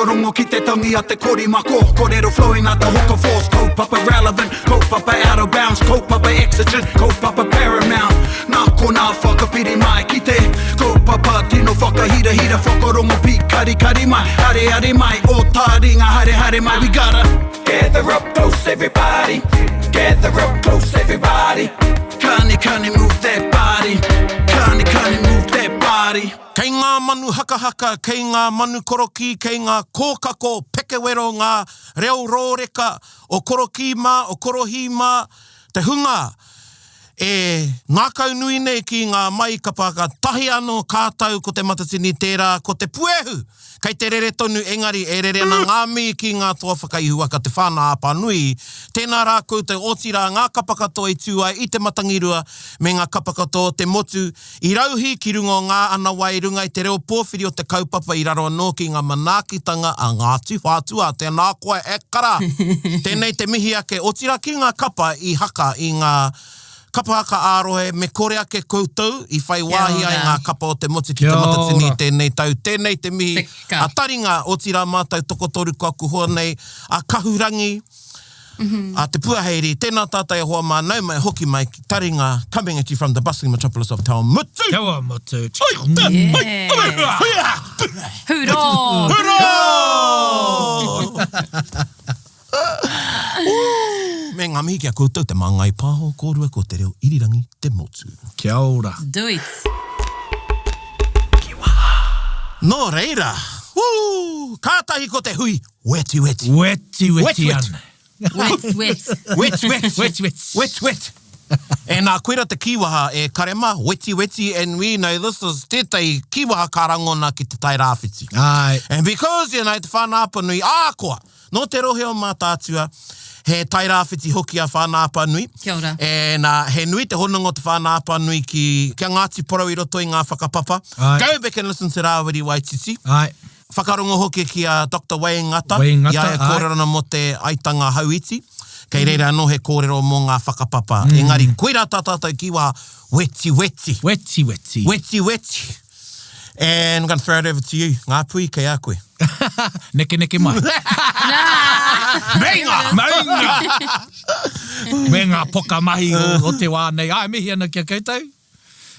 whakarongo ki te tangi a te korimako. Kōrero flowing a te hoka force. Kaupapa relevant, kaupapa out of bounds, kaupapa exigent, kaupapa paramount. Nā ko nā whakapiri mai ki te kaupapa tino whakahira whakarongo pi kari mai. Hare mai, o Taringa hare mai. We gotta gather up close everybody. Gather up close everybody. Kani move that body. Kani move that body. Kei ngā manu haka, kei ngā manu koroki, kei ngā kōkako pekewero ngā reo rōreka o korokima, o korohima, te hunga. Ngā kaunui nei ki ngā mai kapahaka tahi anō kātau ko te Matatini tērā, ko te puehu. Kei te rere tonu engari e rere na ngā mi ki ngā toa whakaihuaka te whānā apa nui. Tēnā rākou te otira ngā kapakato i tūai i te matangirua me ngā kapakato te motu i rauhi ki rungo ngā ana wai runga i te reo pōwhiri o te kaupapa i raro anō ki ngā manaakitanga a ngā tūwhātua. Tēnā koe e kara. Tēnei te mihi ake otira ki ngā kapa i haka i ngā kapahaka ārohe me kore ake koutou i whai wāhi ai ngā kapa o te motu ki te Matatini tēnei tau. Tēnei te mihi a Taringa o tira mātou tokotoru kua kuhoa nei a kahurangi a te puaheiri. Tēnā tātai hoa mā nau mai hoki mai ki Taringa coming at you from the bustling metropolis of Te Mutu. Te Mutu. Me ngā mihi kia koutou te māngai pāho kōrua ko te reo irirangi te motu. Kia ora. Do it. Nō reira. Woo! Kātahi ko te hui. Weti Weti ana. Wet. E nā koera te kiwaha e karema, weti, and we know this is tētai kiwaha karangona ki te tai rāwhiti. Ai. And because, you know, te whānāpa nui, ākoa, no te rohe o mātātua, he tai rāwhiti hoki a whānāpa nui. Kia ora. And he nui te honongo te whānāpa nui kia Ngāti Porou i roto i ngā whakapapa. Ai. Go back and listen to Rawiri Waititi. Ai. Whakarongo hoki ki a Dr. Waingata. Waingata, Ia e kōrero mo te aitanga hauiti. Kei reira anō he kōrero mō ngā whakapapa. Engari, koira tātātou kiwa weti. Weti. And I'm going to throw it over to you. Ngā pui kei a koe. Neke mai. Me ngā poka mahi o te wānei. Ai, mihi ana kia koutou.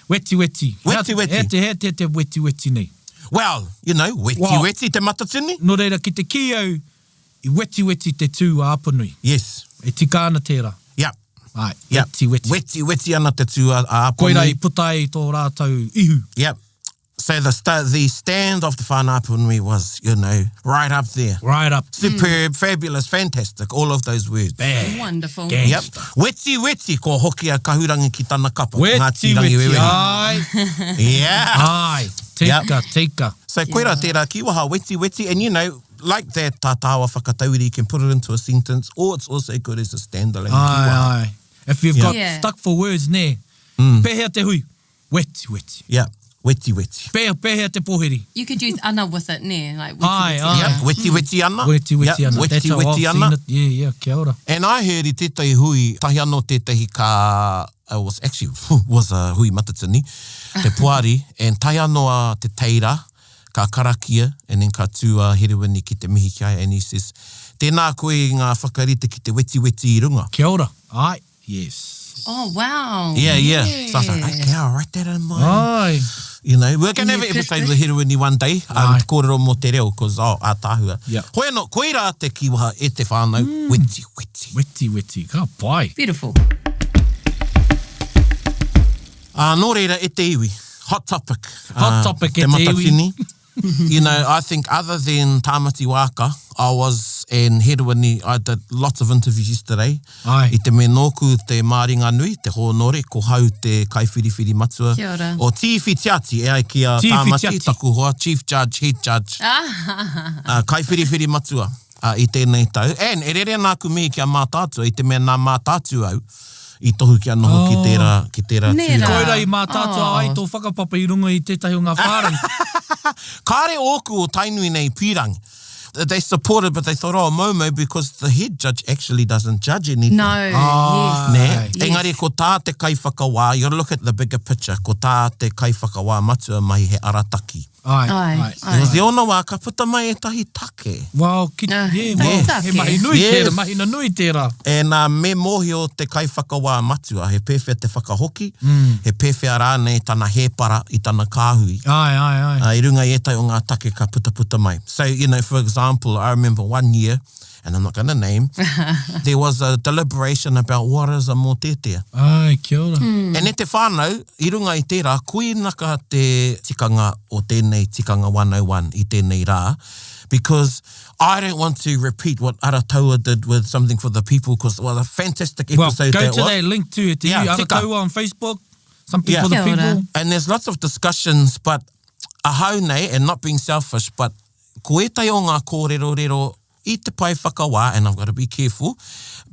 Weti. He te weti nei. Well, you know, weti te Matatini. No reira ki te kiau, i weti te tū a apanui. Yes. E tika ana tērā. Yep. Ai, Yep. Weti ana te tū a apanui. Koira i puta i tō rātau ihu. Yep. So the stand of the whānāpunui was, you know, right up there. Right up. Superb, fabulous, fantastic, all of those words. Bad. Wonderful. Yep. Weti, ko hoki a kahurangi ki tana kapa. Weti. Ai. Yeah. Ai. Tika. So koira tērā kiwaha, weti, and you know, like that tātāwa whakatauri, you can put it into a sentence, or it's also good as a standalone kiwaha. Ai. If you've got stuck for words ne, pehea te hui, weti. Yeah. Weti. Pehea te pohiri. You could use ana with it, ne? Like Ai. Yeah, weti ana. Weti ana. That's how I've ana. seen it. Yeah, kia ora. And I heard I tētai hui, tahi anō tētahi ka, was a hui Matatini, te puari, and tahi anō a te teira, ka karakia, and then ka tūa herewini ki te mihi kia, and he says, tēnā koe ngā whakarite ki te weti I runga. Kia ora. Ai. Yes. Oh, wow. Yeah. So I was like, okay, I'll write that in mind. Ai. You know, we're going to have an episode of the Herewini one day. Kōrero mō te reo, because a tāhua. Yeah. Hoi anō, koira te kiwaha e te whānau, weti. Weti. Ka pai. Beautiful. Nō reira, e te iwi. Hot topic. Hot topic e te Matatini. You know, I think other than Tāmati Waka, I was in Herewini, I did lots of interviews yesterday. Ai. I te me nōku te Māringa Nui, te Hōnore, ko hau te kaiwhiriwhiri matua. Kia ora. O Tiwhi Tiati, e ai ki a Tāmati, taku hoa, Chief Judge, Head Judge. Kaiwhiriwhiri matua i tēnei tau. And e rere nāku me ki a mātātua, i te mea nā mātātua au, I tohu ki anoho ki tērā tūra. Koira I mātātua ai tō whakapapa I runga I tētahi o ngā whārangi. Kāre ōku o tainui nei pīrangi. They supported, but they thought, oh, Momo, because the head judge actually doesn't judge anything. No, yes. Ne? Engari, ko tā te kaiwhakawā, you gotta look at the bigger picture, ko tā te kaiwhakawā matua mai he arataki. Ai. Because e ona wā, ka puta mai e tahi take. Wow, Yes. he mahi nui Yes. tērā, mahina nui tērā. E nā me mohi o te kai whakawā matua, he pewhia te whakahoki, he pewhia rānei tana hēpara i tana kāhui. Ai. I runga i etai o ngā take ka puta mai. So, you know, for example, I remember one year, and I'm not going to name, there was a deliberation about what is a mōtetea. Ai, kia ora. E ne te whānau, i runga i tērā, kui naka te tikanga o tēnei tikanga 101 i tēnei rā, because I don't want to repeat what Arataua did with Something for the People, because it was a fantastic episode. Well, go to that link to it. Yeah, Arataua on Facebook, Something for the Kia ora. People. And there's lots of discussions, but ahau nei, and not being selfish, but ko etai o ngā kōrero i te pai whakawā, and I've got to be careful,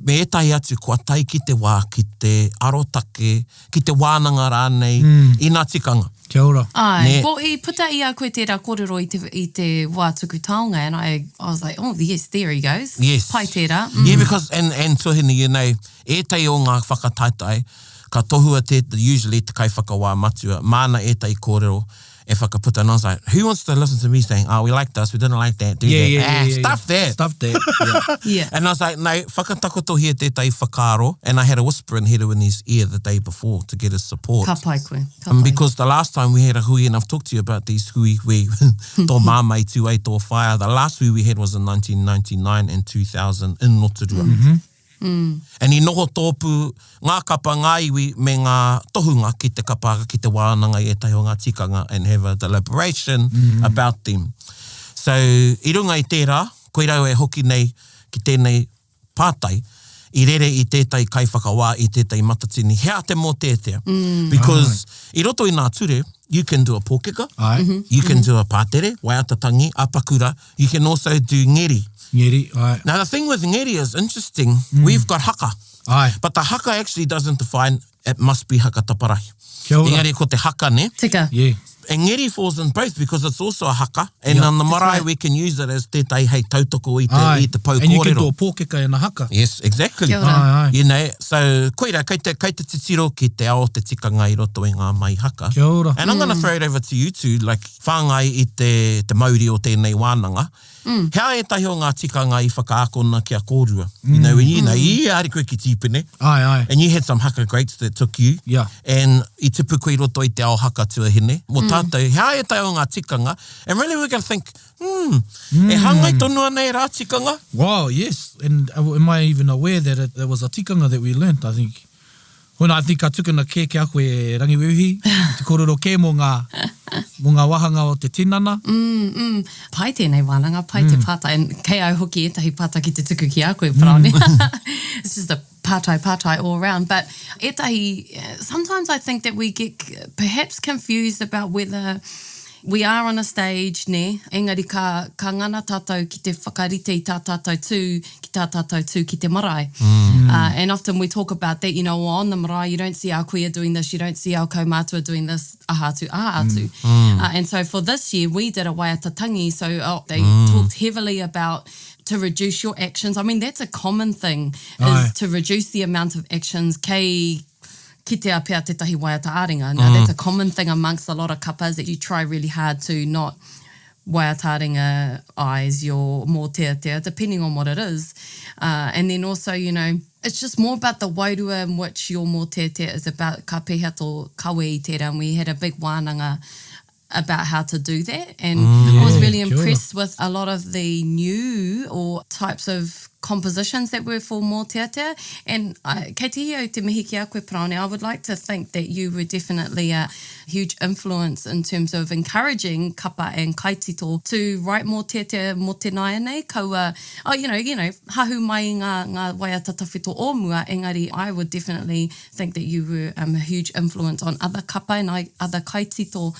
me etai atu kua tai ki te wā, ki te arotake, ki te wānanga rānei, i ngā tikanga. Kia ora. Ai, Ne. well, I puta i a koe tērā kōrero i te wā tuku taonga, and I was like, oh, yes, there he goes. Yes. Pai tērā. Yeah, because, and tuhini, you know, etai o ngā whakataitai, ka tohua usually te kai whakawā matua, mana etai kōrero, e whakaputa, and I was like, who wants to listen to me saying, oh, we like this, we didn't like that, do that. Stuff that. Stuff that, Yeah. And I was like, no, whakatakotohia tētai whakaro, and I had a whisper in Heru in his ear the day before to get his support. Ka pai koe. Because the last time we had a hui, and I've talked to you about these hui, we tō māmai tū ei tō whaia, the last hui we had was in 1999 and 2000 in Rotorua. And I noho tōpu ngā kapa ngā iwi me ngā tohunga ki te kapahaka ki te wānanga i etai o ngā tikanga and have a deliberation about them. So, I runga i tērā, koe rau e hoki nei ki tēnei pātai, I rere i tētai kai whakawā i tētai matatini, hea te mō tētea. Because I roto i nā ture, you can do a pōkeka, you can do a pātere, waiatatangi, apakura, you can also do ngeri. Ngeri, ai. Now, the thing with ngeri is interesting. We've got haka. Ai. But the haka actually doesn't define it must be haka taparahi. Kia ora. Engari ko te haka ne. Tika. Yeah. And ngeri falls in both because it's also a haka. And on the marae, right. we can use it as tētai hei tautoko i te pau And you can kōrero. do a pōkeka in a haka. Yes, exactly. Kia ora. Ai. You know, so koira, kei te titiro ki te ao te tikanga i roto i ngā mai haka. Kia ora. And I'm going to throw it over to you two, like whāngai i te mauri o tēnei wānanga. Hea e tahi o ngā tikanga i whakaakona kia kōrua. You know, when you know, i ari koe ki tīpene, Ai. and you had some haka greats that took you, Yeah. and i tipu koe roto i te ao haka tuahine. Mō tātou, hea e tahi o ngā tikanga, and really we're going to think, e hangai tonua nei rā tikanga? Wow, yes. And am I even aware that there was a tikanga that we learnt, I think. When I think I took in a ke a koe e rangiwiuhi, te kororo ke mō ngā wahanga o te tinana. Pai tēnei wānanga, pai te pātai. And kei au hoki etahi pātai ki te tuku ki a koe praone. It's just a pātai all around. But etahi, sometimes I think that we get perhaps confused about whether we are on a stage, ne? Engari ka ngana tātou ki te whakarite i tā tātou tū, ki tā tātou tū ki te marae. And often we talk about that, you know, on the marae, you don't see our kuia doing this, you don't see our kaumātua doing this, ahatu. And so for this year, we did a waiatatangi, so they talked heavily about to reduce your actions. I mean, that's a common thing, is to reduce the amount of actions ki te apea te tahi waiata āringa. Now, that's a common thing amongst a lot of kapas, that you try really hard to not waiata āringa eyes your mō teatea, depending on what it is. And then also, you know, it's just more about the wairua in which your mō teatea is about, ka pēhea tō kawe i tērā, and we had a big wānanga about how to do that. And I was really impressed with a lot of the new or types of compositions that were for mō teatea. And kei te hia o te mihi ki a koe praone, I would like to think that you were definitely a huge influence in terms of encouraging kapa and kaitito to write mō teatea mō te naia nei. Kaua, you know, hahu mai ngā waiata tawhito o mua, engari, I would definitely think that you were a huge influence on other kapa and other kaitito.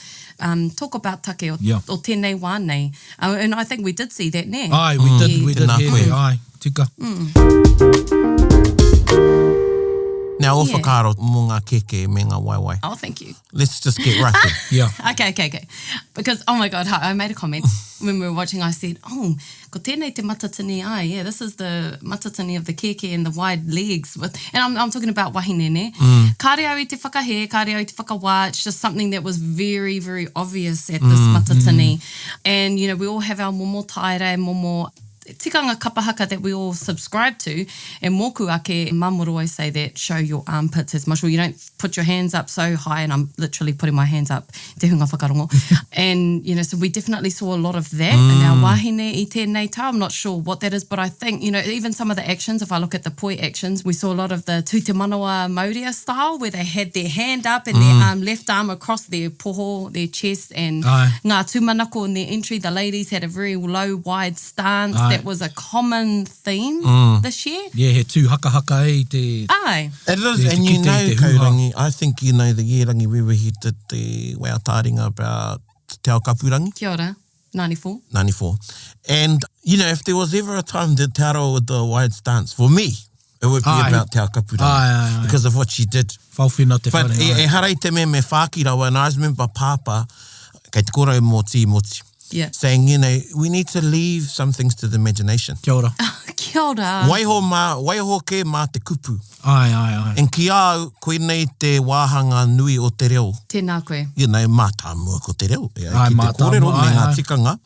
Talk about take o tēnei wā nei. And I think we did see that, ne? Ai, we did hear that. Ai, tika. Now, o whakaaro mō ngā keke me ngā waiwai. Oh, thank you. Let's just get right there. Yeah. Okay. Because, oh my God, I made a comment when we were watching. I said, oh, ko tēnei te matatini ai. Yeah, this is the matatini of the keke and the wide legs. And I'm talking about wahine, ne? Kāre au I te whakahe, kāre au I te whakawā. It's just something that was very, very obvious at this matatini. And, you know, we all have our momo taere, momo tikanga kapahaka that we all subscribe to, and moku ake, mum would always say that show your armpits as much. Well, you don't put your hands up so high, and I'm literally putting my hands up, te hunga whakarongo. And, you know, so we definitely saw a lot of that in our wahine I tēnei tau. I'm not sure what that is, but I think, you know, even some of the actions, if I look at the poi actions, we saw a lot of the tū te manawa Māoria style, where they had their hand up and their left arm across their poho, their chest, and ngā tūmanako in their entry, the ladies had a very low, wide stance. That was a common theme this year. Yeah, he tū haka e te... Aye. It is, and you know, Kaurangi, I think you know the yearangi we did the Wao Taringa about Te Ao Kapurangi. Kia ora, 94. 94. And, you know, if there was ever a time that Te Aro with the wide stance, for me, it would be about Te Ao Kapurangi. Because of what she did. Whawhina te whare. But e harai te me whākirawa, and I remember Papa, kei te kora moti moti. Yeah. Saying, you know, we need to leave some things to the imagination. Kia ora. Kia ora. Waiho ke mā te kupu. Ai. And ki au, koe nei te wāhanga nui o te reo. Tēnā koe. You know, mātāmua ko te reo. Ai, ki te mātāmua, kōrero me ngā ai. tikanga.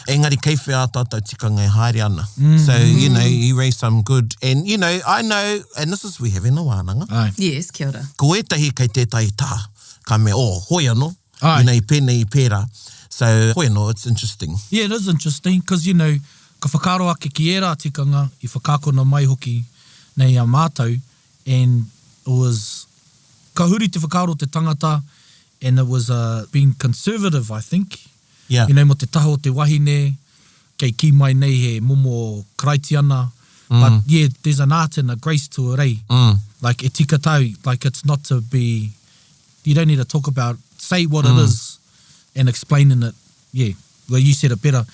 Engari kei whea tātou tikanga e haere ana. So, you know, you raise some good. And, you know, I know, and this is we have in the wānanga. Ai. Yes, kia ora. Ko etahi kei tētai tā. Ka me, hoi anō. Ai. You know, I pēnei I pērā. So, hoi anō, it's interesting. Yeah, it is interesting, because, you know, ka whakaro ake ki era tikanga, I whakakona mai hoki nei a mātou, and it was, ka huri te whakaro te tangata, and it was being conservative, I think. Yeah. You know, mo te taho te wahine, kei ki mai nei he momo karaitiana, but yeah, there's an art and a grace to it, eh? Like, e tika tau, like, it's not to be, you don't need to talk about, say what it is, and explaining it, yeah, well, you said it better.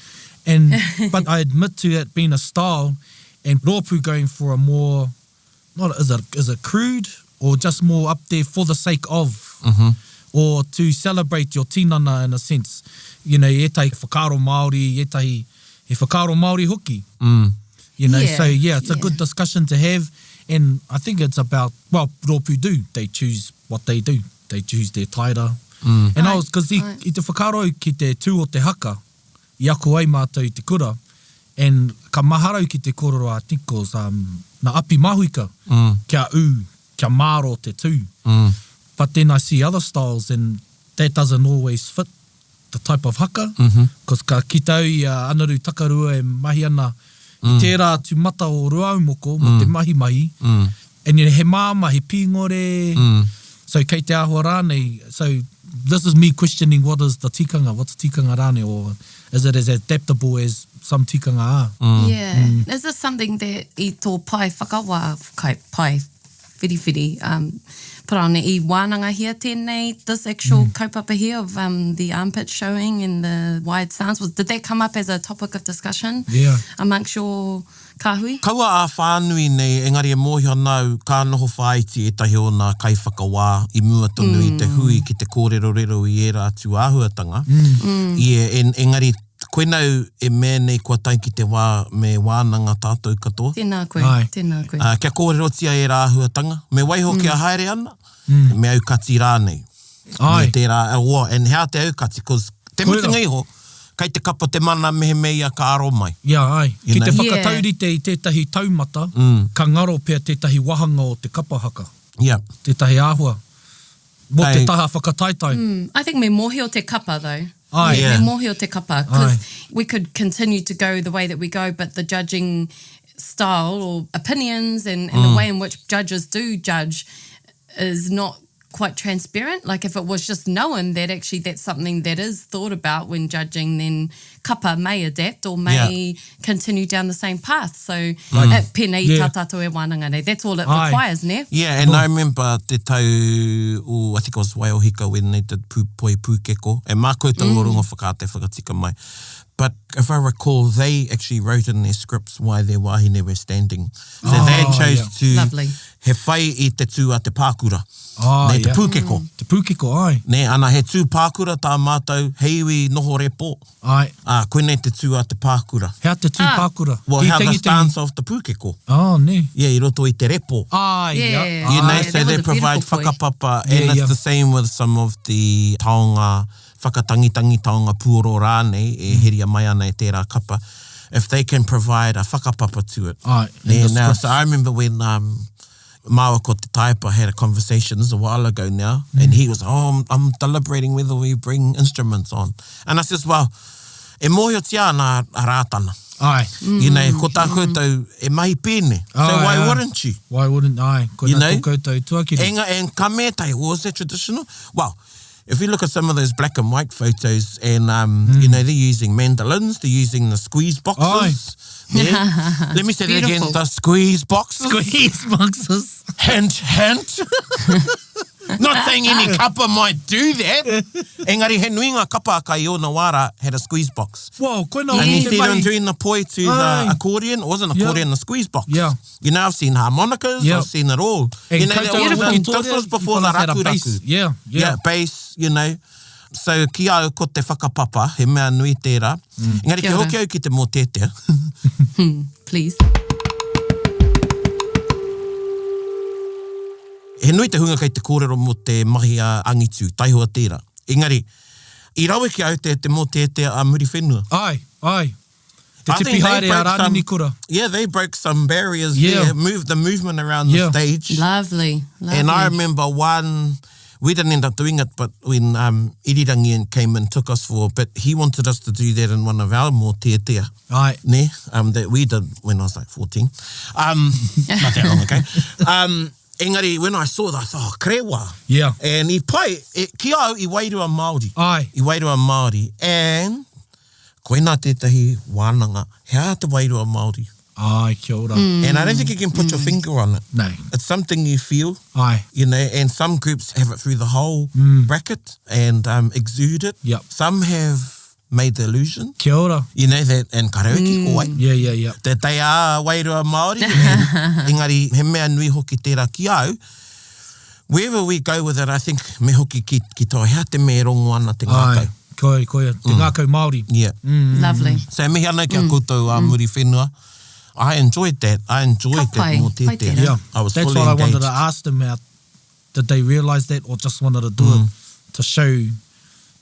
And but I admit to that being a style, and Rōpū going for a more, not is it crude, or just more up there for the sake of, or to celebrate your tinana in a sense. You know, e tai whakaro Māori, e tai he whakaro Māori hoki. You know, so yeah, it's a good discussion to have, and I think it's about, well, Rōpū do, they choose what they do. They choose their taira. And I was, because I te whakaro ki te tū o te haka, I ako ai mātou i te kura, and ka maharau ki te kororo a tikos, na api mahuika, kia māro te tū. But then I see other styles, and that doesn't always fit the type of haka, because ka kitau i anaru takarua e mahi ana i tērā tu mata o ruaumoko, mo te mahi, and he māma, he pīngore, so kei te āhua rānei, so this is me questioning what is the tikanga, what's tikanga rāne, or is it as adaptable as some tikanga are? Yeah. Is this something that I tō pai whakawā, pai whiriwhiri, parane I wānanga here tēnei, this actual kaupapa here of the armpit showing and the wide stance, did that come up as a topic of discussion amongst your kāhui? Kaua a whānui nei, engari e mōhia nau, ka noho whaiti e tahi o nā kai whakawā, I mua tonu I te hui ki te kōrero I era atu āhuatanga. Engari, koe nau e mea nei kua tai ki te wā me wānanga tātou katoa. Tēnā koe, tēnā koe. Kia kōrero tia e rā āhuatanga. Me waiho kia haere ana, me aukati rānei. Me tērā, and hea te aukati, because te mutinga iho, kei te kapa te mana mehe mei a ka aro mai. Ki te whakataurite I tētahi taumata, ka ngaro pia tētahi wahanga o te kapahaka. Tētahi āhua. Mo te taha whakataitai. I think me mohi o te kapa, though. Me mohi o te kapa, because we could continue to go the way that we go, but the judging style or opinions and the way in which judges do judge is not quite transparent. Like if it was just known that actually that's something that is thought about when judging, then kapa may adapt or may continue down the same path. So pēnei I tātātou e wānanga nei. That's all it requires, ne? Yeah, and I remember te tau, I think it was Waiōhika when they did poi pūkeko, and mā koutou orunga whakate whakatika mai. But if I recall, they actually wrote in their scripts why their wahine were standing. So they chose to he whai I te tū a te pākura. Nei, te pūkeko. Te pūkeko, ai. Ne, ana he tū pākura tā mātou, hei iwi noho repo. Ai. Koe nei te tū a te pākura. Hea te tū pākura. Well, how the stance of the pūkeko. Oh, ne. Yeah, I roto I te repo. Ai, Yeah. You know, Ai, so that they was a provide beautiful point. whakapapa, Yeah, and it's yeah. the same with some of the taonga, whakatangitangi taonga puoro rānei, e heria mai ana e tērā kapa, if they can provide a whakapapa to it. Ai. Yeah, now, so I remember when Maua ko te taipa had a conversation, this is a while ago now, and he was, I'm deliberating whether we bring instruments on. And I says, well, e mōhio tia nā rātana. Ai. You know, ko tā koutou e mahi pēne. So why wouldn't you? Why wouldn't I? Ko You nā know? tō koutou tuakiri. And ka mea tai, was that traditional? Well, if you look at some of those black and white photos and, you know, they're using mandolins, they're using the squeeze boxes. Yeah. Let me say that again, Beautiful. the squeeze boxes. Squeeze boxes. Hint, hint. Not saying any kapa might do that. Engari, he nui ngā kapahaka I o na wara had a squeeze box. Whoa, koe nā And o you te see them mai. doing the poi to Aye. the accordion. It wasn't accordion, the squeeze box. Yeah. You know, I've seen harmonicas, Yeah. I've seen it all. And You know, koutou that was, wiki this tōrea, was before you the fellas had a raku bass. raku. Yeah, yeah. Bass, you know. So ki au ko te whakapapa, he mea nui tērā. Engari, Kia ke ora. hoki au ki te mōtetea. Please. He nui te hunga kei te kōrero mo te mahi a angitu, taihua tērā. Engari, I rawe ki au te mōtetea a muri whenua. Ai, ai. Te I tipi think they haere a broke rāni some- ni kura. Yeah, they broke some barriers Yeah. there, moved the movement around Yeah. the stage. Lovely. Lovely. And I remember we didn't end up doing it, but when Irirangi came and took us for a bit, he wanted us to do that in one of our mōtetea. Ai. Ne, that we did when I was like 14. Not that long ago. Engari, when I saw that, I thought, krewa. Yeah. And I pai, ki au I wairua Māori. Ai. I wairua Māori. And koe nā tētahi wānanga, hea te wairua Māori. Ai, kia ora. And I don't think you can put your finger on it. No. It's something you feel. Ai. You know, and some groups have it through the whole bracket and exude it. Yep. Some have made the illusion, Kia ora. you know, that, and karaoke ko wai, Yeah, yeah, yeah. that they are wairua Māori. And engari, he mea nui hoki tērā ki au. Wherever we go with it, I think me hoki ki tō hea te mea rongo ana te ngākau. Ai. Koe, te ngākau Māori. Yeah. Lovely. So mihi ana kia koutou a muri whenua. I enjoyed that. I enjoyed Ka that pai, more pai tētea. tērā. Yeah. I was That's fully what engaged. I wanted to ask them out. Did they realise that or just wanted to do it to show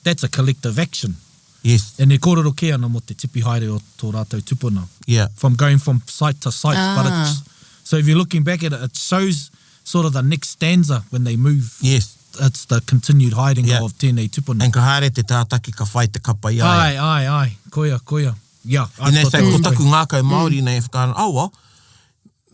that's a collective action? Yes. And e kōrero ke ana mo te tipi haere o tō rātou tupuna. Yeah. From going from site to site. But it's, so if you're looking back at it, it shows sort of the next stanza when they move. Yes. It's the continued hiding Yeah. of tēnei tupuna. And ka haere te tātaki ka whai te kapa i ai. Ai. Koia. Yeah. I And they thought say, that ko was taku great. ngākau Māori nei, whakāna, well,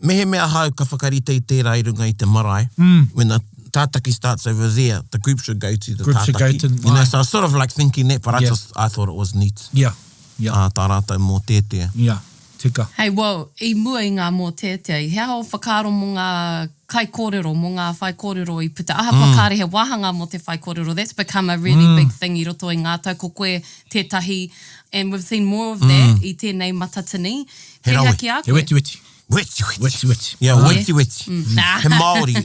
mehe mea hau ka whakarite I tērā I runga I te marae. When the tātaki starts over there, the group should go to the Group tātaki. should go to- you know, aye. so I was sort of like thinking that, but Yeah. I thought it was neat. Yeah. Tā rātou mō tētea. Yeah. Tika. Hei, wow, I mua I ngā mō tētei. Hea ho whakaro mō ngā kai kōrero, mō ngā whai kōrero I puta. Aha whakare he wahanga mō te whai kōrero. That's become a really big thing I roto I ngātau ko koe tētahi. And we've seen more of that I tēnei Matatini. He He rawe. hea ki a He koe. weti. Weti. Yeah, Oh, weti. Nah. He Māori,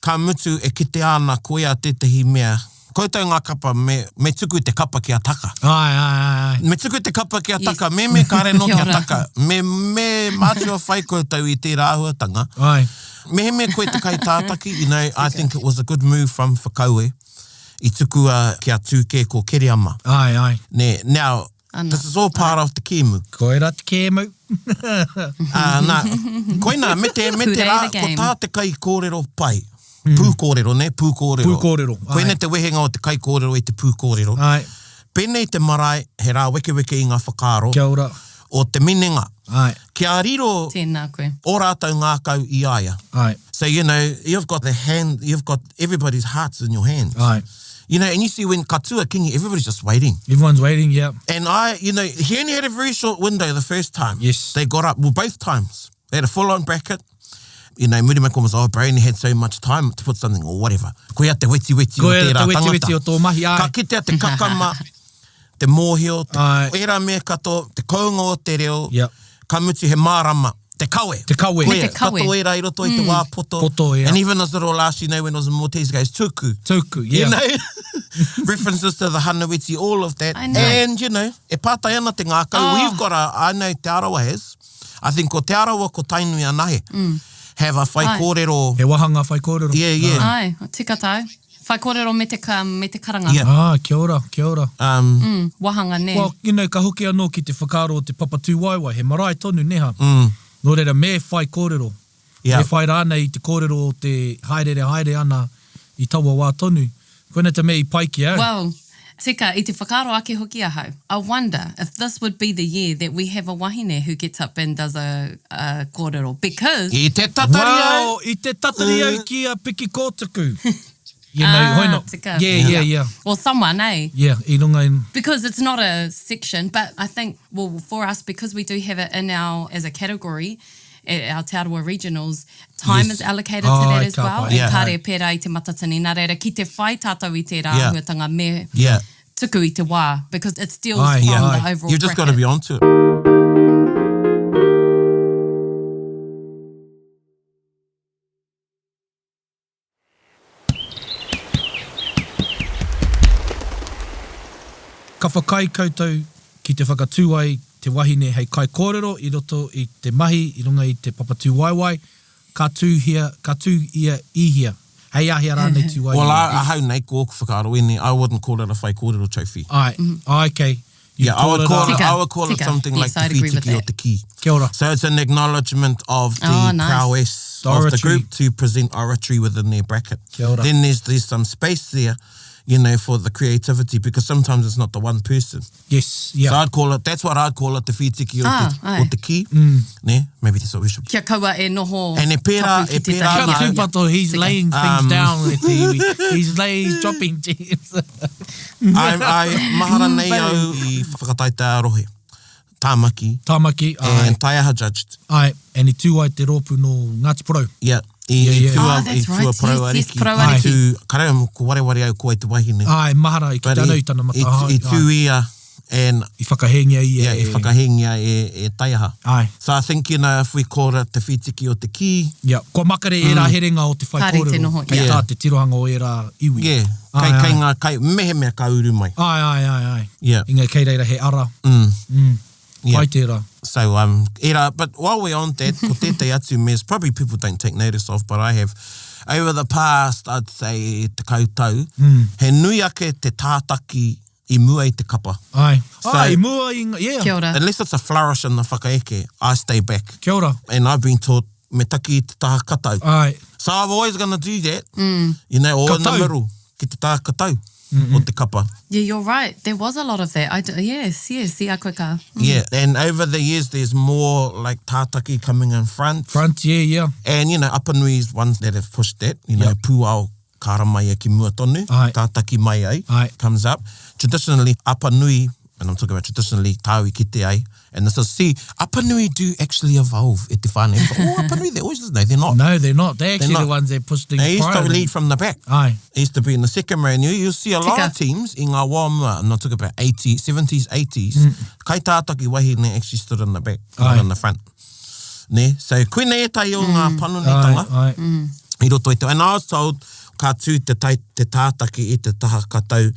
ka mutu e kite ana koe a tētahi mea. Koutou ngā kapa, me tuku te kapa ki a taka. Ai. Me tuku te kapa ki a Yes. taka, me kare no ki Kia a ora. taka. Me mātua whai koutou I tērā ahuatanga. Ai. Me koe te kai tātaki, you know, I think it was a good move from Whakaue. I tuku ki a tūke ko Keriama. Ai. Now, Ana. this is all part of the kēmu. Koe rā te kēmu. Koina, me te Puree rā, the ko game. tā te kai kōrero pai. Pūkōrero, ne? Pūkōrero. Pūkōrero, Koina ai. te wehenga o te kai kōrero I te pūkōrero. Ai. Pēnei te marae, he rā weke I ngā whakaro. Kia ora. O te minenga. Ai. Kia riro Tēnā koe. o rātou ngākau I aia. Ai. So, you know, you've got everybody's hearts in your hands. Ai. You know, and you see when katua kingi, everybody's just waiting. Everyone's waiting, yeah. And he only had a very short window the first time. Yes. They got up, well, both times. They had a full-on bracket. You know, Murimako was, Brady had so much time to put something, or whatever. Koia te weti o Koe tērā te tangata. weti o tō mahi, ai. Ka kitea te kakama, te mōhio, Ai. te era me kato, te kounga o te reo, Yep. ka mutu he mārama, Te kawe. Te kawe. Koea, Te kawe. katoera i roto i te wā poto. Poto, yeah. And even as little last, you know, when I was in Maltese, goes tuku. Tuku, yeah. You know? References to the hanawiti, all of that. I know. And, you know, e pātai ana te ngākau. Oh. We've got I know Te Arawa has. I think ko Te Arawa ko Tainui anahe. Have a whai Ai. kōrero. He wahanga whai kōrero. Yeah. Ai, tika tau. Whai kōrero me te karanga. Yeah. Kia ora, kia ora. Wahanga ne. Well, you know, ka hoki anō ki te whakaaro o te papatū waiwai, he marae tonu neha. Nō reira me whai kōrero. Yeah. Me whai rāna i te kōrero o te haere ana i taua wā tonu. Koina te me i pai ki au. Well, tika, i te whakaaro ake hoki ahau. I wonder if this would be the year that we have a wahine who gets up and does a kōrero. Because... I te tatari au. Wow, i te tatari au ki a piki kōtuku. You know, hoino. tika. Yeah. Or someone, eh? Yeah, i runga in... Because it's not a section, but I think, well, for us, because we do have it in our, as a category, at our Te Arawa Regionals, time is allocated to that as well. Yeah. E kare pērā i te matatini. Nā reira, ki te whai tātou i te rāhuatanga me Yeah. tuku i te wā, because it steals Ai, from yeah. the overall You just got to bracket. be onto it. Ka whakai koutou ki te whakatū ai te wahine hei kai kōrero i roto i te mahi i runga i te papatū waiwai. Ka tū ia ihia. Hei ahia rānei tū ai. Well, I hau nei ko oku whakaaro ene. I wouldn't call it a whai kōrero trophy. Ai, okay. You Yeah, I would call it, Tika, I would call it tika. something like Yes, the I'd agree with whitiki o that. te ki. Kia ora. So it's an acknowledgement of the Oh, nice. prowess The of the oratory. group to present oratory within their bracket. Kia ora. Then there's some space there, you know, for the creativity, because sometimes it's not the one person. Yes, yeah. So I'd call it, that's what I'd call it, the whitiki ai. o te ki. Ne? Maybe that's what we should. Kia kaua e noho And e pērā- tapu ki e te pērā Ka tahi. nā- tūpato, he's Tika. laying things down with he's dropping gems. I mahara nei au I whakataita rohe. Tāmaki. Tamaki, ai. And Taiaha judged. Ai, and i tū ai te rōpu no Ngāti Porou. Yeah. Yeah. Oh, that's right. Yes, Porou ariki. Karau ko wareware au ko ai te wahine. Ai, mahara i ki But tānau i tāna mata. I tū ia and I whakahengia ia. i whakahengia e Taiaha. Ai. So I think, you know, if we call it te whitiki o te ki, Yeah, ko makare e rā herenga o te whai Kāre te kōrero. noho, Kei yeah. tā te tirohanga o e rā iwi. yeah, Ai, kei ai. ngā, kei mehe mea ka uru mai. Ai. Yeah. Inga kei reira he ara. Yeah. Pai tērā. So, but while we're on that, ko tētai atu mes, probably people don't take notice of, but I have, over the past, I'd say, te kautau, he nui ake te tātaki I mua I te kapa. Ai. So- Ai, mua inga, yeah. Kia ora. Unless it's a flourish in the whakaeke, I stay back. Kia ora. And I've been taught, me taki I te taha katau. Ai. So I'm always going to do that, you know, or in the Katau. middle, ki te taha katau, o te kapa. Yeah, you're right. There was a lot of that. Yes, ia koe ka. Yeah, and over the years, there's more like tātaki coming in front. Front, yeah. And, you know, Apanui is ones that have pushed that, you know, Yep. Pūao kara mai e ki mua tonu, Ai. tātaki mai ai, Ai. comes up. Traditionally, Apanui, and I'm talking about traditionally, tāui ki te ai, and this is, see, Apanui do actually evolve e te whānau. Oh, Apanui, they're always, no, they're not. No, they're not. They're actually not. the ones that push things They used to prior. lead from the back. Ai. It used to be in the second row, and you'll see a lot Tika. of teams in ngā wāmua, I'm not talking about 80s, 70s, 80s, kai tātaki wahine actually stood in the back, not Ai. in the front. Ne? So, koina e tai o ngā panunitanga, Ai. I roto i te, and I was told, ka tū te tātaki I te taha katau,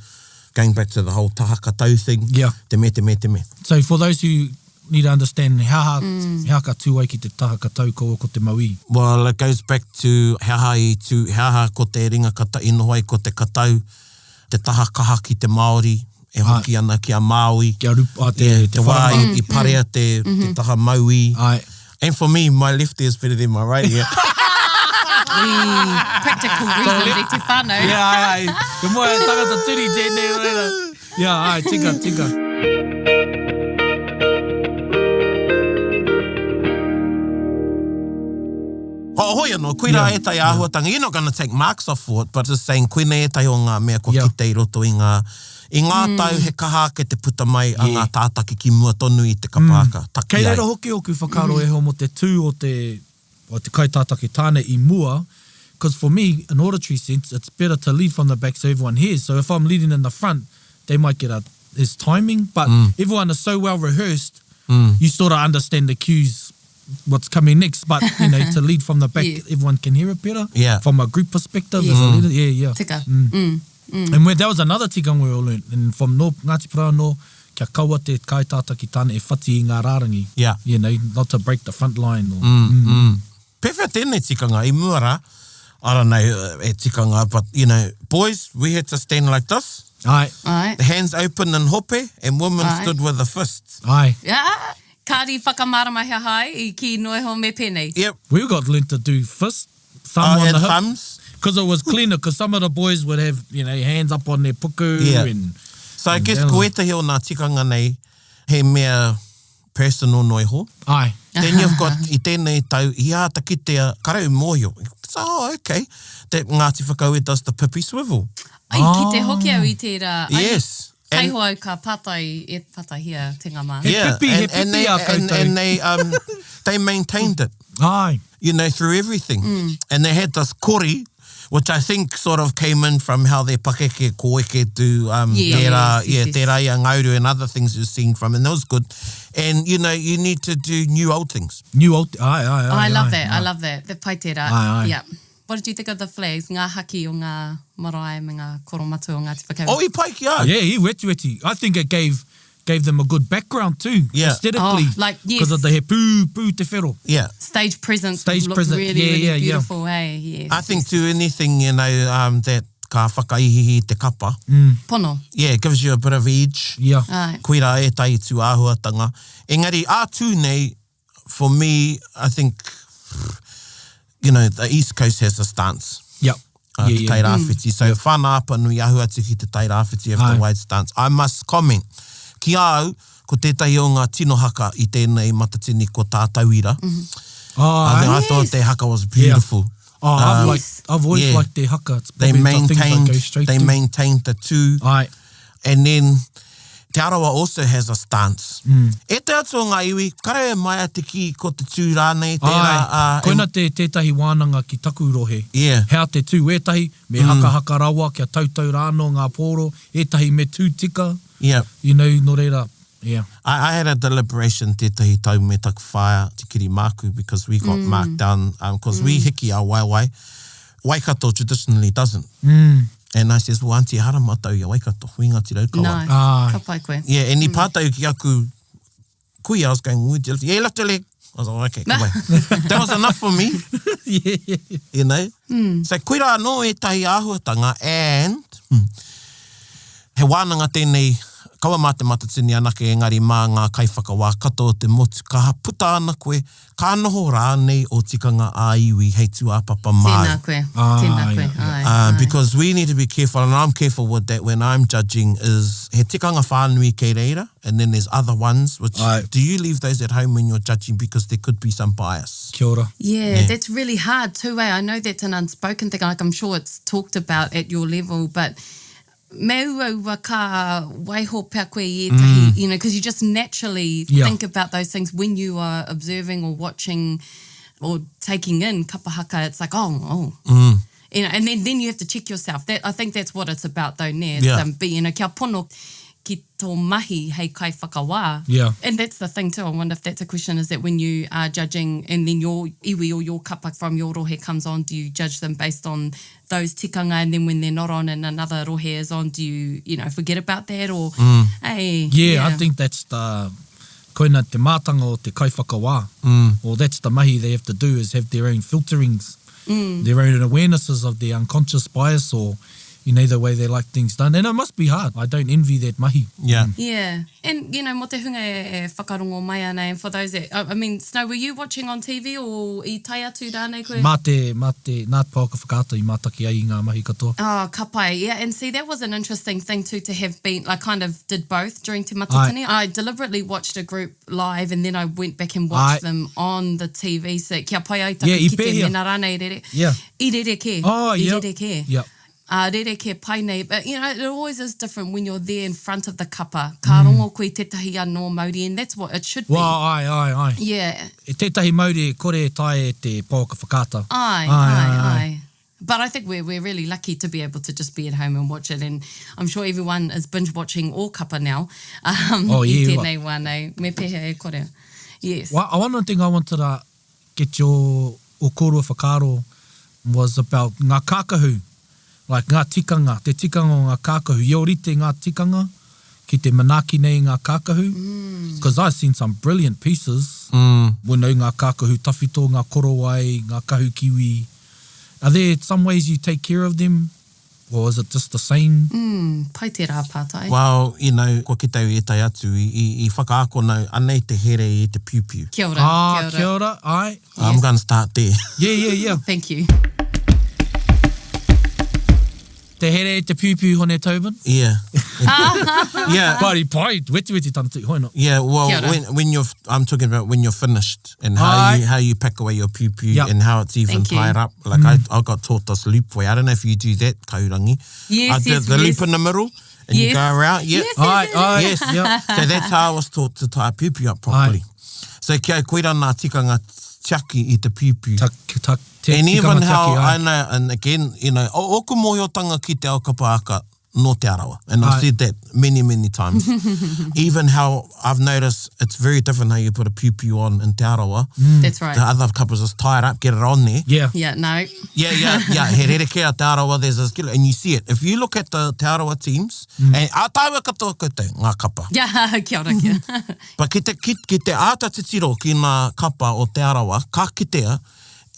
going back to the whole taha katau thing, Yeah. te me. So for those who need to understand how ka tū ai ki te taha katau ko te maui. Well, it goes back to heaha ko te ringa kata inohoi ko te katau, te taha kaha ki te Māori, e hoki ana ki a Māui, Kia rupa, te te wā wharanga. I parea te taha maui. Ai. And for me, my left ear is better than my right ear. Practical reason i te whānau. Ai. Ka mua e tangata turi tēnei reira. Yeah, ai, tika. Oh, hoi anō, koira e tai āhuatanga. You're not going to take marks off for it, but just saying, koina e tai o ngā mea kua Yeah. kite I roto I ngā tau he kaha ke te puta mai a ngā tātaki ki mua tonu I te kapahaka. Taki Kei ai. reira hoki o ku whakaro e ho mo te tū o te kaitātaki tāne I mua, because for me, in auditory sense, it's better to lead from the back so everyone hears. So if I'm leading in the front, they might get there's timing, but everyone is so well rehearsed, you sort of understand the cues what's coming next, but, you know, to lead from the back, Yeah. everyone can hear it better. Yeah. From a group perspective. Yeah. As a leader. Yeah. Tika. And that was another tikanga we all learned. And from no Ngāti Porano, kia kaua te kaitata ki tāna e whati i ngā rārangi. Yeah. You know, not to break the front line. Or, Pewhia tēnei tikanga, I muara, I don't know, e tikanga, but, you know, boys, we had to stand like this, Ai, Ai. the hands open and hope, and women Aye. stood with the fists. ai. Yeah. Kāri whakamārama hea hai i ki noe ho me pēnei. Yep. We got learned to do fist, thumb on And the hip. thumbs. Because it was cleaner, because some of the boys would have, you know, hands up on their puku. Yeah. And, So I guess that was- ko etahi o nā tikanga nei, he mea personal noiho. ai. Then you've got i tēnei tau, i āta ki te karau mōhio. So, oh, okay. That Ngāti Whakau does the pipi swivel. Ai, ki te hoki au i te rā. Ai, Yes. And- Taiho au ka patai, e patahia te ngama. He Yeah, pipi, he and pipi a koutou. and they maintained it, Ai. you know, through everything. And they had this kori, which I think sort of came in from how their pakeke koeke do Yes. tērā ia ngauru and other things you're seeing from, and that was good. And, you know, you need to do new old things. New old, ai. I love ai, that. ai. I love that. The pai tērā. Ai. Yeah. What did you think of the flags? Ngā haki o ngā marae me ngā koromatu o Ngāti Whakau. Oh, I pai ki au. Yeah, he weti. I think it gave them a good background too, Yeah. aesthetically. Oh, like, yes. Because of the he pū te whero. Yeah. Stage presence Stage looked presence. really, Yeah, really yeah, yeah. beautiful. Hey, yes. I think to anything, you know, that ka whakaihihi te kapa, Pono. yeah, it gives you a bit of edge. Yeah. Ai. Koira e tai tu āhuatanga. Engari, ātū nei, for me, I think, you know, the East Coast has a stance. Yep. Ki tai rāwhiti. So whānā apa nui ahu atu ki te tai rāwhiti of Ai. the wide stance. I must comment. Ki au, ko tētahi o ngā tino haka i tēnei Matatini ko tā tauira. Oh, I ai. thought te haka was beautiful. Oh, I've always yeah. liked their haka. It's They probably the things I go straight to. maintained the two. Ai. And then Te Arawa also has a stance. E te atu o ngā iwi, kare mai a te ki ko te tū rānei, Ai, koina tētahi wānanga ki taku rohe. Yeah. Hea te tū ētahi, me haka rawa, kia tautau rāno ngā pōro, ētahi me tū tika, Yeah. you know, no reira, yeah. I had a deliberation tētahi tau me taku whaia te kiri māku because we got marked down because we hiki our waiwai. Waikato traditionally doesn't. And I says, well, Auntie, hara matau ia Waikato, hui Ngāti Raukawa. Nice. Ai. Ka pai koe. Yeah, and I pātau ki aku, kui, I was going, yeah, left a leg. I was like, okay, come on. That was enough for me, Yeah. you know. So, kui rā no e tahi āhuatanga, and he wānanga tēnei, kaua mā te Matatini anake engari mā ngā kaiwhakawā katoa te motu, ka puta ana koe, ka noho rānei o tikanga a iwi hei tu āpapa mai. Tēnā koe. Ai, Tēnā koe. yeah. Ai, ai. Because we need to be careful, and I'm careful with that when I'm judging, is he tikanga whānui kei reira, and then there's other ones, which Aye. do you leave those at home when you're judging because there could be some bias? Kia ora. Yeah, that's really hard too. I know that's an unspoken thing. Like I'm sure it's talked about at your level, but me ua ua ka waiho pea koe i etahi, you know, because you just naturally Yeah. think about those things when you are observing or watching or taking in kapahaka. It's like, oh. You know, and then you have to check yourself. That I think that's what it's about though, ne? It's, Yeah. but, you know, kia pono ki tō mahi hei kai whakawā. Yeah. And that's the thing too. I wonder if that's a question, is that when you are judging and then your iwi or your kapa from your rohe comes on, do you judge them based on those tikanga, and then when they're not on and another rohe is on, do you know, forget about that, or hey, Yeah, I think that's the koina te mātanga o te kaiwhakawā. Or that's the mahi they have to do, is have their own filterings, their own awarenesses of their unconscious bias, or, you know, the way they like things done. And it must be hard. I don't envy that mahi. Yeah. Yeah, and you know, mo te hunga e whakarongo mai ana, and for those that, I mean, Snow, were you watching on TV or i tai atu rānei koe? Mā te nā pāka whakāta i mātaki ai i ngā mahi katoa. Oh, ka pai, yeah. And see, that was an interesting thing too, to have been, I kind of did both during Te Matatini. I deliberately watched a group live and then I went back and watched them on the TV. So kia pai ai taku Yeah, i ki te pēhea. mena rānei rere. Yeah. I rere ke. Oh, I yep. rere ke. Yep. Rere ke pai nei. But, you know, it always is different when you're there in front of the kapa. Ka rongo koe tētahi anō Māori, and that's what it should be. Well, ai. Yeah. E tētahi Māori e kore e tae e te pāka whakāta. Aye. But I think we're really lucky to be able to just be at home and watch it, and I'm sure everyone is binge watching all kapa now. Oh, yeah, I tēnei wānei, me pēhea e kore. Yes. One thing I wanted to get your o kōrua whakaro was about ngā kākahu. Like ngā tikanga, te tikanga o ngā kākahu. I orite ngā tikanga, ki te manaki nei ngā kākahu. Because I've seen some brilliant pieces. When ngā kākahu tawhito, ngā korowai, ngā kahu kiwi. Are there some ways you take care of them? Or is it just the same? Pai te rā pātai. Well, you know, ko ki tau e tai atu, I whakaako anei te here I te piu-piu. Kia ora, Kia ora, ai. I'm going to start there. Yeah. Thank you. Te here te piu-piu hone tauban? Yeah. Yeah. Pari pai, weti tana tui, hoi no. Yeah, well, Kia ora. when you're, I'm talking about when you're finished and how you pack away your piu-piu and how it's even Thank you. tied up. Like I got taught this loop way. I don't know if you do that, kaurangi. Yes, The loop in the middle and you go around. Yeah. Yes. Yeah. So that's how I was taught to tie a piu-piu up properly. So kia koira nā tikanga tiaki I te piu-piu. And even how I know, and again, you know, oku mōiotanga ki te ao kapahaka no te arawa. And I've said that many, many times. Even how I've noticed it's very different how you put a piu-piu on in te arawa. That's right. The other couples just tie it up, get it on there. Yeah. Yeah, no. Yeah. He rereke a te arawa, there's a skill. And you see it. If you look at the te arawa teams, and a tāua katoa koutou, ngā kapa. Yeah, kia ora, kia. But ki te āta titiro ki ngā kapa o te arawa, ka kitea,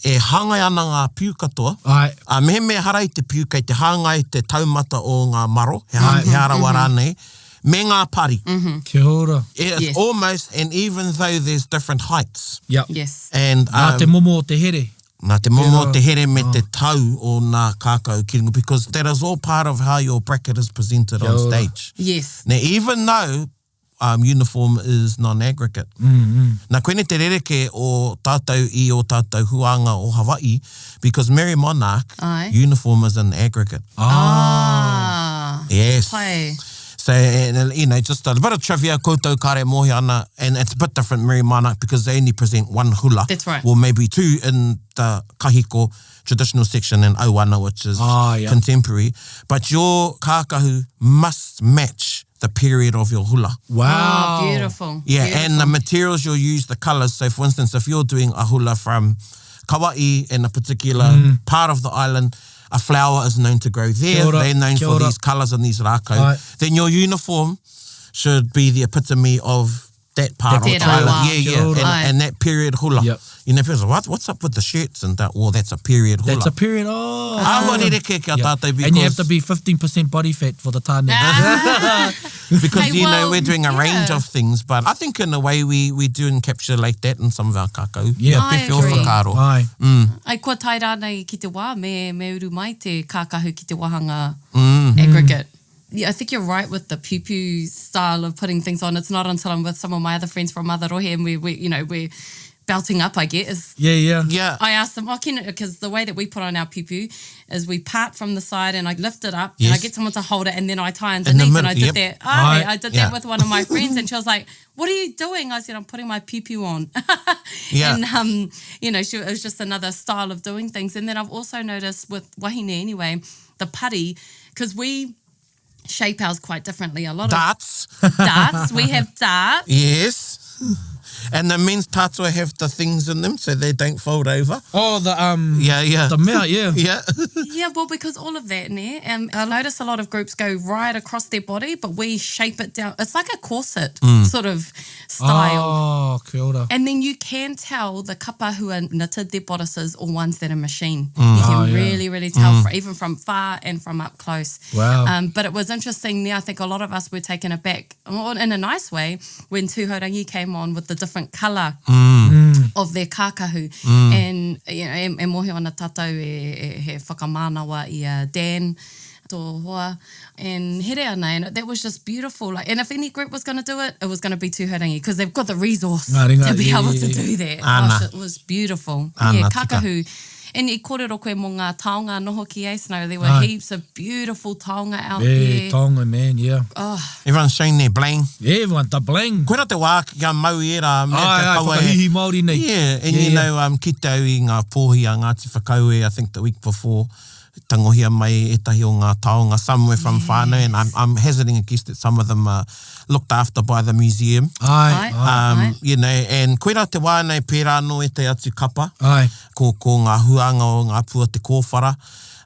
e hangai ana ngā piu katoa. Ai. A mehe harai te piu kei te hangai te taumata o ngā maro, he arawa rānei, me ngā pari. Kia ora. It's Yes. almost, and even though there's different heights. Yep. Yes. And Nā te momo o te here. nā te momo te here me te tau o ngā kākau kiringa, because that is all part of how your bracket is presented on stage. Yes. Now, even though uniform is non-aggregate. Nā koene te rereke o tātou I o tātou huanga o Hawaii, because Mary Monarch, uniform is an aggregate. Yes. Pai. So, and, you know, just a bit of trivia, koutou kare mohi ana, and it's a bit different, Mary Monarch, because they only present one hula. That's right. Or maybe two in the kahiko traditional section and auana, which is contemporary. But your kākahu must match the period of your hula. Wow. Oh, beautiful. Yeah, beautiful. and the materials you'll use, the colours. So, for instance, if you're doing a hula from Kauai in a particular part of the island, a flower is known to grow there. They're known for these colours and these rākau. Then your uniform should be the epitome of that part of the island. And that period hula. Yep. You know, people say, what's up with the shirts and that? Well, that's a period hula. That's a period. And you have to be 15% body fat for the tāne. Because, Hey, you know, well, we're doing a range of things, but I think in a way we do encapsulate that in some of our kākau. I agree. Ai. Ai, kua tai rānei ki te wā, me uru mai te kākahu ki te wahanga aggregate. Yeah, I think you're right with the piu-piu style of putting things on. It's not until I'm with some of my other friends from Motherrohe and we're belting up, I guess. Yeah. I asked them, because the way that we put on our piu-piu is we part from the side and I lift it up and I get someone to hold it and then I tie underneath and I did that. I did that with one of my friends and she was like, what are you doing? I said, I'm putting my piu-piu on. And, you know, it was just another style of doing things. And then I've also noticed with wahine anyway, the pari, because we shape ours quite differently. A lot darts. of darts. We have darts. Yes. And the men's tatua have the things in them so they don't fold over. Oh, the the mount, yeah. Yeah, well, because all of that, I notice a lot of groups go right across their body, but we shape it down. It's like a corset sort of style. Oh, kia ora. And then you can tell the kapa who are knitted their bodices or ones that are machine. You can really tell, even from far and from up close. Wow. But it was interesting. I think a lot of us were taken aback, in a nice way, when Tūhourangi came on with the different colour of their kākahu. And, you know, e mohi ona tātou he whakamānawa I Dan tō hoa. And here ana, and that was just beautiful. Like, and if any group was going to do it, it was going to be Tūhourangi because they've got the resource to be able to do that. Gosh, it was beautiful. Kākahu. And I kōrero koe mō ngā taonga noho ki Snow. There were heaps of beautiful taonga out there. Taonga, man, Everyone's showing their bling. Yeah, everyone, the bling. Koera te wā kia mau era. Whakahihi Māori nei. Yeah, and you know, ki tau I ngā pōhia Ngāti Whakaue, I think the week before, tangohia mai etahi o ngā taonga somewhere from whānau, and I'm hazarding a guess that some of them are looked after by the museum. Ai. You know, and koe rā te wānei pērā no e te atu kapa. Ai. Ko ngā huanga o ngā pua te kōwhara.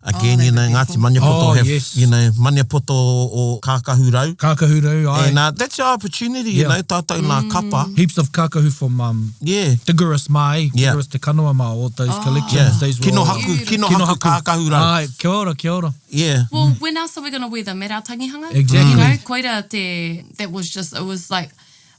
Again, you know, Ngāti Maniapoto have, yes. you know, Maniapoto o kākahurau. Kākahurau, ai. And that's your opportunity, you know, tātou ngā kapa. Heaps of kākahu from Tigurus mai, Tigurus te kanoa ma, all those collections. Those were Kino haku kākahurau. Ai, kia ora, kia ora. Yeah. Well, when else are we going to wear them? At our tangihanga? Exactly. You know, koira that was just, it was like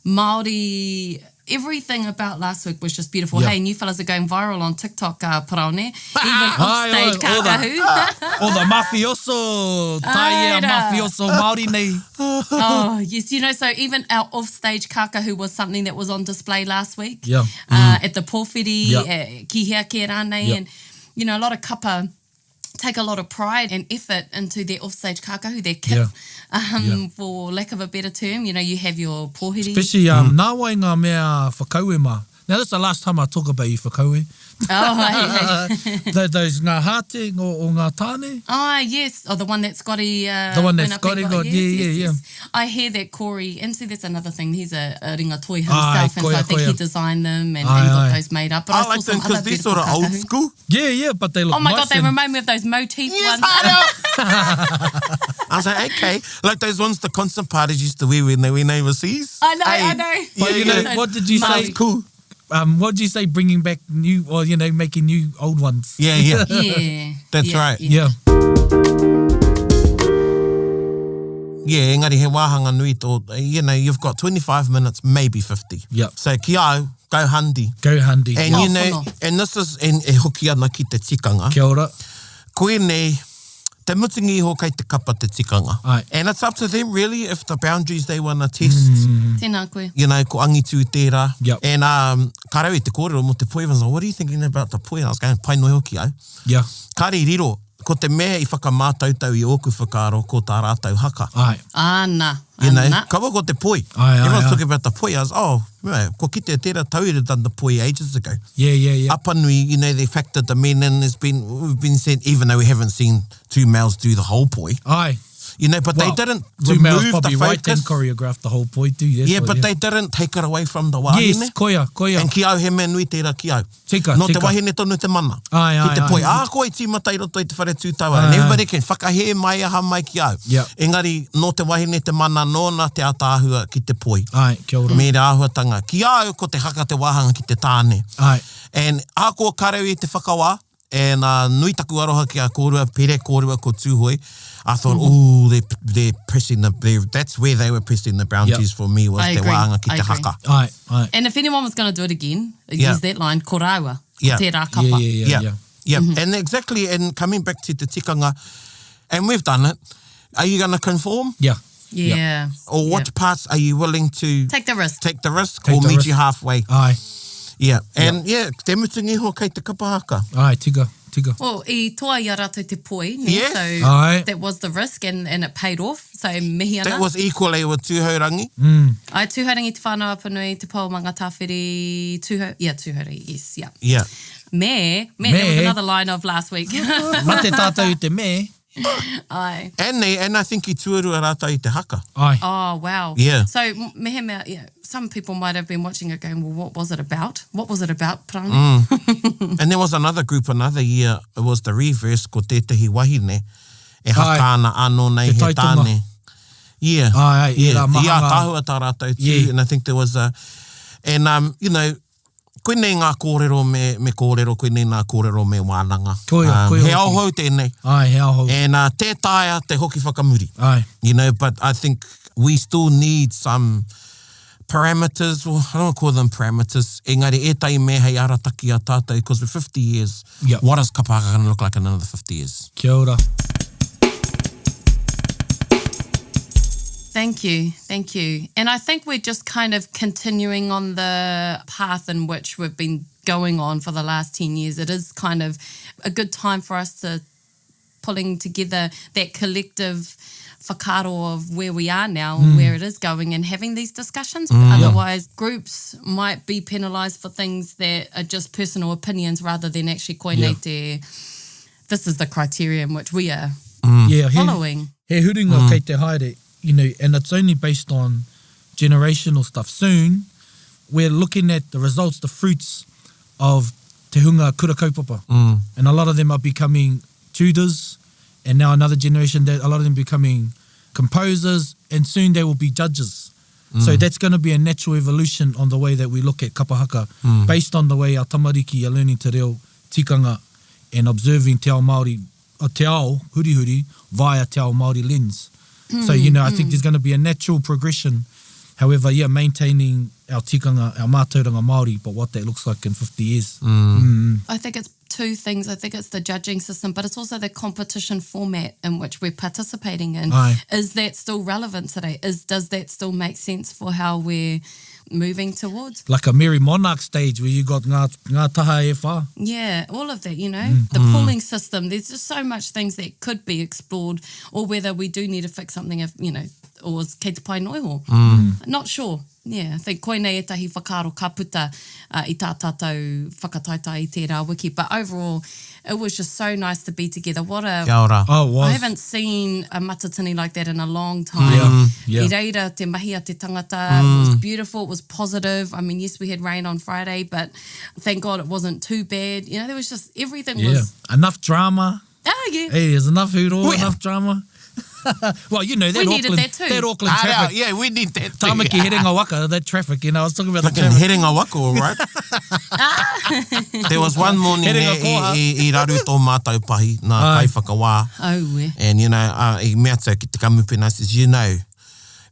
Māori, everything about last week was just beautiful. Yeah. Hey, you fellas are going viral on TikTok, Paraone. Even offstage kākahu. All the mafioso, taia mafioso Māori nei. Oh, yes. You know, so even our offstage kākahu was something that was on display last week. Yeah. At the pōwhiri, Yeah. ki hea ke rānei. Yeah. And, you know, a lot of kapa take a lot of pride and effort into their offstage kākahu, their kit, for lack of a better term. You know, you have your pōhiri. Especially nā wai ngā mea whakaue ma. Now, this is the last time I talk about you whakaue. Oh, hey. Those ngā hāte o ngā tāne. Oh, yes. Oh, the one that Scotty... The one that Scotty got, yeah. I hear that Corey, and see, that's another thing, he's a ringatoi himself, and so I think he designed them and got those made up. But I saw like them some because other they're sort of beautiful old kākahu. school. Yeah, but they look Oh my nice. God, they remind me of those motif ones. I was like, okay. Like those ones the concert parties used to wear when they went overseas. I know. But you know, what did you say? That's cool. What did you say, bringing back new, or, you know, making new old ones? Yeah. Yeah. That's right. Yeah. Yeah, engari he wāhanga nui tō, you know, you've got 25 minutes, maybe 50. Yep. So ki au, go handi. Go handy. And you know, and this is, and e hoki ana ki te tikanga. Kia ora. Koe nei, te mutingi iho kei te kapa te tikanga. Ai. And it's up to them really if the boundaries they want to test. Tēnā koe. You know, ko angitu tērā. Yep. And ka rau i te kōrero mo te poi, I was like, what are you thinking about the poi? And I was going, pai noi hoki au. Yeah. Kari riro, ko te mea I whakamātautau I oku whakaro ko tā rātau haka. Ai. Ana. You know, kawa ko te poi. Everyone's ai. talking about the poi. I was, ko ki te tērā tauira done the poi ages ago. Yeah. Apanui, you know, they factored them in and we've been said, even though we haven't seen two males do the whole poi. Ai. You know, but they didn't two males remove probably the right and focus. choreographed the whole poi too. Yeah, but they didn't take it away from the wahine. Yes, koia. And ki au he mea nui tērā ki au. Tika. No te wahine tonu te mana. Ai. Ki te poi, koe tīmata I roto I te whare tūtaua. And everybody can whakahe mai aha mai ki au. Yep. Engari, no te wahine te mana, nōna te atāhua ki te poi. Ai, kia ora. Me re āhuatanga. Ki au ko te haka te wāhanga ki te tāne. Ai. And āko karau I te whakawā. And nui taku aroha ki a kōrua, pere kōrua ko tūhoi. I thought, they're pressing that's where they were pressing the boundaries for me, was te wāhanga ki te haka. Ai. And if anyone was going to do it again, use that line, koraua, tērā kapa. Yeah. And exactly, and coming back to the tikanga, and we've done it, are you going to conform? Yeah. Or what parts are you willing to Take the risk. take the risk or meet you halfway? Ai. Yeah. And te mutungi ho kei te kapahaka. Ai, tika. Well, I toa I a rātou te poi, ne? Yes. So Ai. that was the risk and it paid off. So mihi ana. That was equally with tūhaurangi. Ai tūhaurangi te whānau apanui, te paumanga tāwhiri, tūhauri, yes, yeah. Yeah. Me, there was another line of last week. Mate tātou te me. Ai. And I think I tuarua rātou I te haka. Ai. Oh, wow. Yeah. So, mehe mea, some people might have been watching it going, well, what was it about? What was it about, Parani? And there was another group another year, it was the reverse, ko tētahi wahine, e hakana anō nei he taitonga. tāne. Yeah. Ai, Yeah. rā mahanga. Ia tahua tā rātou too. Yeah. And I think there was you know, koe nei ngā kōrero me kōrero, koe nei ngā kōrero me wānanga. Koia He hoki. auhau tēnei. Ai, he auhau. And te taia te hoki whakamuri. Ai. You know, but I think we still need some parameters, well, I don't want to call them parameters. Engari, ētai me hei arataki a tātou, because for 50 years, Yep. what is kapahaka going to look like in another 50 years? Kia ora. Thank you. And I think we're just kind of continuing on the path in which we've been going on for the last 10 years. It is kind of a good time for us to pulling together that collective whakaro of where we are now and where it is going and having these discussions. Otherwise, groups might be penalised for things that are just personal opinions rather than actually koe nei te this is the criteria in which we are Yeah, following. He huringa kei te haere, you know, and it's only based on generational stuff. Soon, we're looking at the results, the fruits of te hunga kura kaupapa. And a lot of them are becoming tutors, and now another generation, that a lot of them becoming composers, and soon they will be judges. So that's going to be a natural evolution on the way that we look at kapahaka, based on the way our tamariki are learning te reo tikanga and observing te ao Māori, te ao huri via te ao Māori lens. So, you know, I think there's going to be a natural progression. However, yeah, maintaining our tikanga, our mātauranga Māori, but what that looks like in 50 years. I think it's two things. I think it's the judging system, but it's also the competition format in which we're participating in. Aye. Is that still relevant today? Does that still make sense for how we're moving towards? Like a Mary Monarch stage where you got ngā taha e whā. Yeah, all of that, you know, the pooling system. There's just so much things that could be explored, or whether we do need to fix something if, you know, or is kei te pai noiho. Not sure. Yeah, I think koinei etahi whakaaro ka puta I tā tātou whakataita I tērā wiki. But overall, it was just so nice to be together. What a... Kia ora. Oh, it was. I haven't seen a matatini like that in a long time. Yeah. I reira te mahi a te tangata. It was beautiful. It was positive. I mean, yes, we had rain on Friday, but thank God it wasn't too bad. You know, there was just everything was... Enough drama. Oh, yeah. Hey, there's enough huro, enough drama. Well, you know, We needed that too. that Auckland traffic. Yeah, we need that. Tamaki Herenga Waka, that traffic, you know, I was talking about the Fucking traffic. Herenga Waka, all right? There was one morning Herenga koha. I raru tō mātou pahi, nā kai whakawā. Oh, we. And, you know, I mea tau ki te kamupena, says, you know,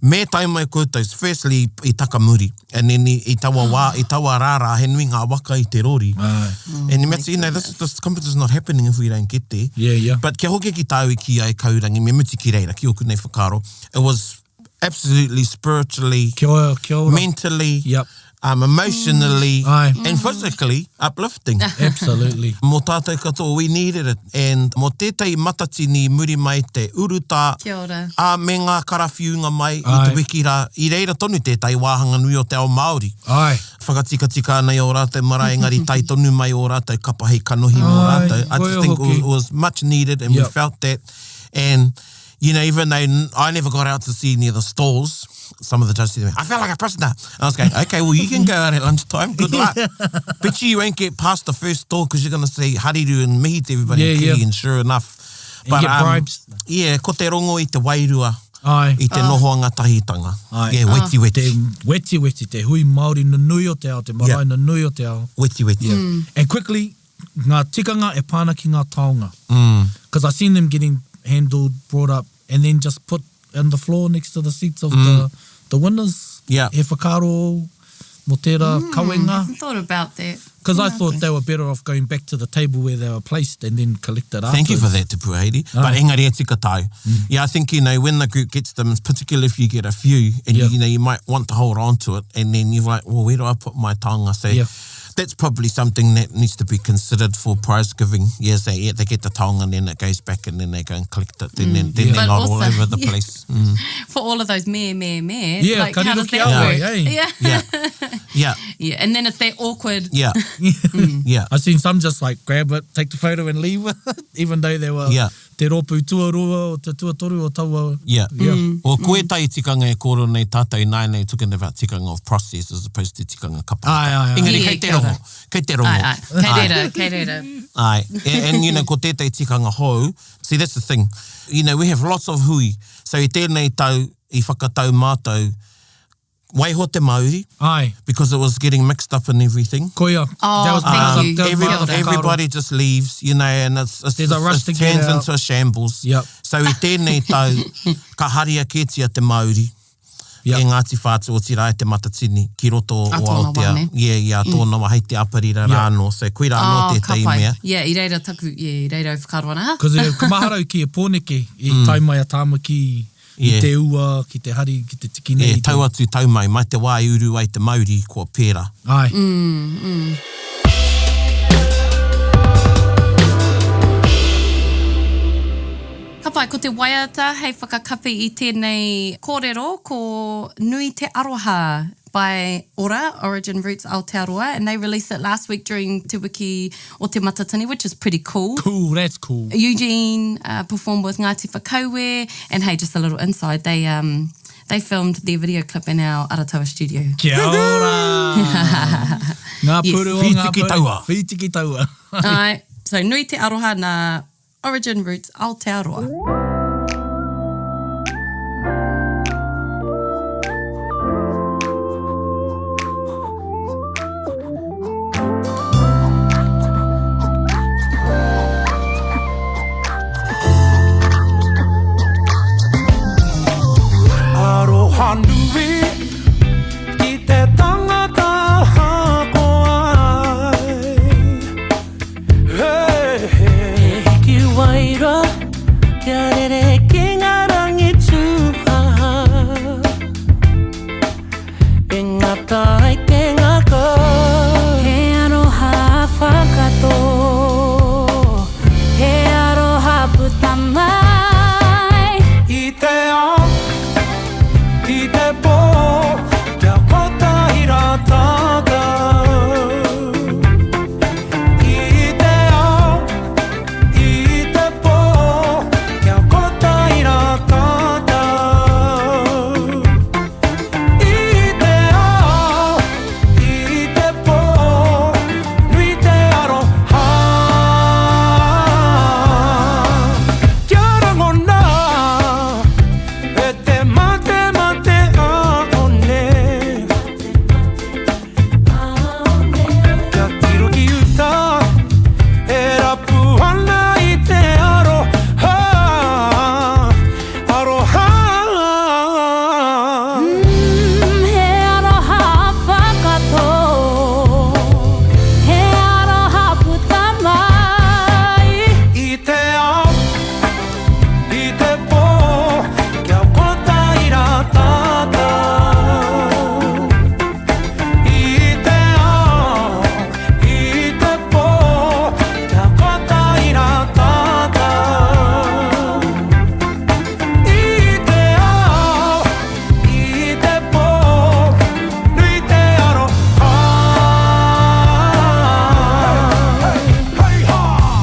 me tai mai koutou, firstly, I takamuri, and then I tawa wā, I tawa rāra, he nui ngā waka I te rori. And me tau, you know, this conference is not happening if we don't get there. Yeah. But kia hoki ki tāu ki ai kaurangi, me muti ki reira, ki oku nei whakaro. It was absolutely spiritually, Kia ora. mentally, Yep. Emotionally, Aye. and physically uplifting. Absolutely. Mō tātou katoa, we needed it. And mō tētai matatini muri mai te uruta, Kia ora. a me ngā karawhiunga mai i Aye. te wikira, i reira tonu tētai wāhanga nui o te ao Māori. Aye. Whakatika nei o rātou mara, engari tai tonu mai o rātou kapahei kanohi mō Aye, rātou. I koe just think hoki. it was much needed, and we Yep. felt that. And, you know, even though I never got out to see any of the stalls, some of the judges said to me, I felt like a prisoner. And I was going, okay, well, you can go out at lunchtime. Good luck. Bet you won't get past the first stall because you're going to say hariru and mihi to everybody. Yeah, yeah. And sure enough. And get bribes. Yeah, ko te rongo i te wairua. Aye. I te nohoanga tahitanga. Aye. Yeah, weti. Te weti, te hui Māori na nui o te ao, te marae na nui o te ao. Weti. And quickly, ngā tikanga e pāna ki ngā taonga. Because I seen them getting handled, brought up, and then just put on the floor next to the seats of the winners. Yeah. He whakaro, mo tērā kawenga. I thought about that. Because I thought they were better off going back to the table where they were placed and then collected afterwards. Thank you for that, Te Puairi. But engari e tika tau. Yeah, I think, you know, when the group gets them, particularly if you get a few, and you know, you might want to hold on to it, and then you're like, well, where do I put my taonga? So that's probably something that needs to be considered for prize giving. Yes, they get the taonga, and then it goes back, and then they go and collect it. Then they're But not also, all over the place. For all of those me, Yeah, like, how does kariroki that awa, work? yeah. Yeah, and then it's that awkward. Yeah. I've seen some just like grab it, take the photo and leave it, even though they were te ropu tuarua o te tuatoru o taua. Or koe tai tikanga e koro nei tātou nai talking about tikanga of process as opposed to tikanga kapahaka. Aye. Engari, Yeah, kei te kia ora. rongo. Kei te rongo. Kei reira. Aye. And, you know, ko tētai tikanga hou, see, that's the thing. You know, we have lots of hui. So i tēnei tau, i whakatau mātou, waiho te Māori, Aye. because it was getting mixed up in everything. Koia. Oh, thank you. that was my other Everybody just leaves, you know, and There's a rush to it get turns out. into a shambles. Yep. So i tēnei tau, ka haria kētia te Māori, Yep. e Ngāti Whātua o tira e te Matatini, ki roto o A tōna Aotea. wā, ne? Yeah, tōna wā, hei te aparira rāno. So koe rāno Oh, tētai ka mea. pai. Yeah, i reira taku, i reira whakaroa ha? Because ka maharau ki e pōneke, i taumai a tāmaki, i te ua, ki te hari, ki te tikine. Yeah, tau atu tau mai te wā i uru ai te Māori kua pēra. Aye. Ka pai, ko te waiata, hei whakakapi i tēnei kōrero, ko nui te aroha by Ora, Origin Roots Aotearoa, and they released it last week during Te Wiki o Te Matatini, which is pretty cool. Cool, that's cool. Eugene performed with Ngāti Whakauē, and hey, just a little inside, they filmed their video clip in our Aratawa studio. Kia ora! Ngā Yes. puru o Whitiki taua. Whitiki taua. Alright, so nui te aroha nā Origin Roots Aotearoa. Aroha nui ki te tangata hako ai. Hey, hey. Hiki waira, kia rere ki ngā rangi tūhaha. E ngata ai te ngako. He aroha whakato. He aroha puta mai. I te ao, i te pō, kia kota i rā tātou. I te ao, i te pō, kia kota i rā tātou. I te ao, i te pō, nui te aroha. Kia rangona, e te mate mate aone. Kia tiro ki uta, e rapu ana i te aroha. Aroha. He aroha whakato. He aroha puta mai. I te ao, i te pō, kia kota i rā tātou. I te ao, i te pō, kia kota i rā tātou. I te ao, i te pō, nui te aroha.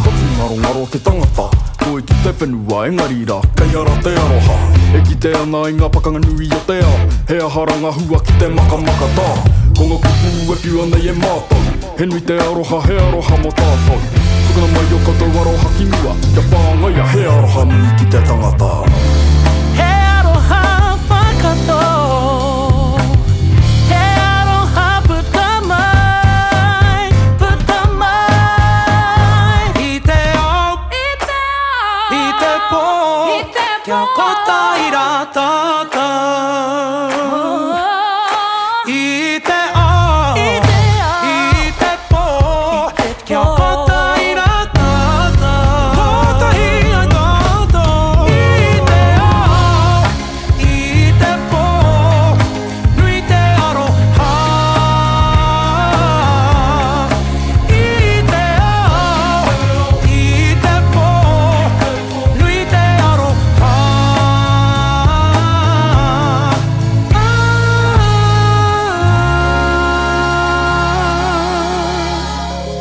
Ko te ngaro te tangata, koe ki te whenua, engari rā, kei ara te aroha. E ki te ana i ngā pakanga nui o te ao, he aharanga hua ki te makamaka tā. Ko ngā kupu e piu ana i e mātou, he nui te aroha, he aroha mo tātou. Tukana mai o katou aroha ki mua, kia whāngaia, he aroha nui ki te tangata. He aroha whakato. He aroha puta mai. Puta mai. I te ao, I te ao. i te pō, I te pō. kia kota i rā tātou. I te ao, I te ao. i te pō, kia kota i rā tātou. Kota i ai tātou. I te ao, i te pō, nui te aroha. I te ao, i te pō, nui te aroha.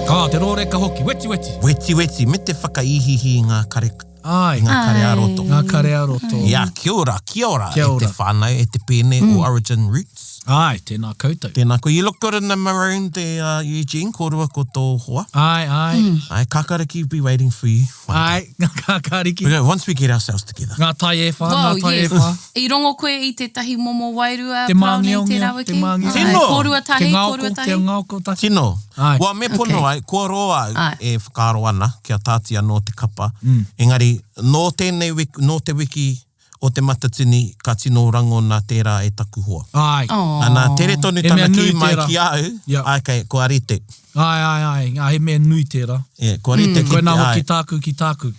Ka te rōreka hoki, weti weti. Weti, me te whakaihihi i ngā kare, Ai, ngā kare aroto. ngā kare aroto. Ia, kia ora, Kia ora. e te whānau, e te pēne o Origin Roots. Ai, tēnā koutou. Tēnā koe, you look good in the maroon there, Eugene, kōrua ko tō hoa. Ai, ai. Ai, kakariki be waiting for you. Ai, ngā kariki. Okay, once we get ourselves together. Ngā tai e wha, Wow, ngā tai yes. e wha. I rongo koe i te tahi momo wairua, Te parau nei māngeongia, te rawaki. te māngeongia. Ai, Tino. Kōrua tahi, Te kōrua ngauko, tahi. te ngauko tahi. Tino. Ai. Wa me pono Okay. ai, kua roa Ai. e whakaro ana, kia tātia no te kapa. Engari, no tēnei wiki, no te wiki o te Matatini, ka tino rango nā tērā e taku hoa. Ai. Oh. Ana tere tonu E mea tana nui ki mai tērā. ki au, Ia. ai kei, ko arite. Ai. Ngā he mea nui tērā. Ko arite ki Koe nā ai. hoki tāku.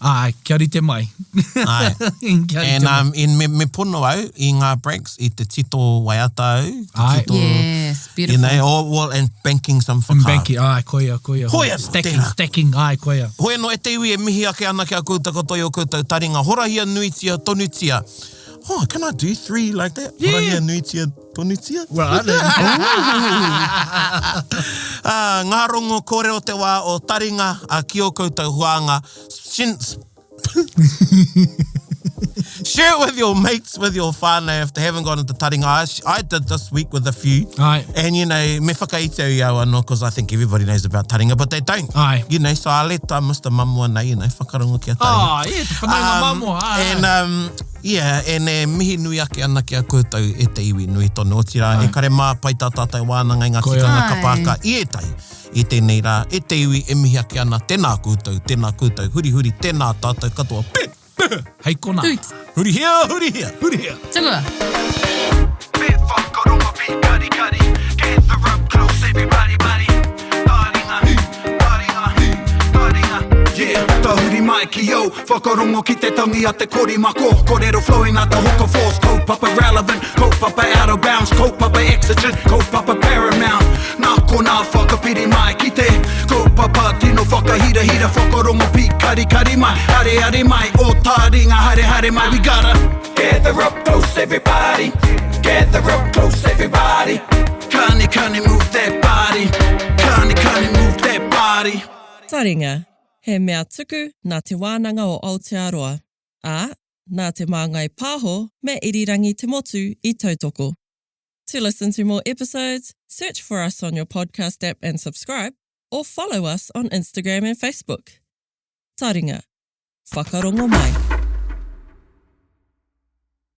Ai, kia rite mai. Ai. Kia rite And mai. in me pono au i ngā breaks i te tito waiata au. Ai. Te tito, Yes, you beautiful. know, well, and banking some whakaro. Banki, ai, koia. Koia, Stacking, ai, koia. Hoi no e te iwi e mihi ake ana ki a kouta katoa o koutou taringa. Horahia nui tia, tonu tia. Oh, can I do 3 like that? Yeah. Horangia, nuitia, tonutia? Well, I don't Ngā rongo kore o te wā o Taringa a ki o koutou huanga. Share it with your mates, with your whānau if they haven't gone into Taringa. I did this week with a few. Aye. And, you know, me whakaiteo i au anō, because I think everybody knows about Taringa, but they don't. Aye. You know, so I let Mr. Mamua nei, you know, whakarongo ki a Taringa. Oh, yeah, te whanaunga mamua. And, yeah, e mihi nui ake ana ki a koutou e te iwi nui tonu o tira. E kare mā pai tā tātai wānanga i ngā Koe tikanga Ai. kapahaka i e tai. I tēnei rā, e te iwi e mihi ake ana, tēnā koutou, huri huri, tēnā tātou katoa. Hei kona. Tūt. Huri hia, huri hia. Huri hea. Tugua. Bit whakarongo pi kari kari. Get the rope close, everybody, buddy. Taringa, taringa, taringa. Yeah, tahuri mai ki yo. Whakarongo ki te tangi a te kori mako. Korero flowing at the hooker force. Kaupapa relevant, kaupapa out of bounds. Kaupapa exigent, kaupapa paramount. Nā kona whakapiri mai ki te. Kaupapa tino whakahira hira. Whakarongo pi kari kari mai. Hare hare mai, o Taringa hare hare mai. We gotta gather up close, everybody. Gather up close, everybody. Kani kani move that body. Kani kani move that body. Taringa, he mea tuku nā te wānanga o Aotearoa. Ā, nā te māngai pāho me irirangi te motu I tautoko. To listen to more episodes, search for us on your podcast app and subscribe, or follow us on Instagram and Facebook. Taringa, whakarongo mai.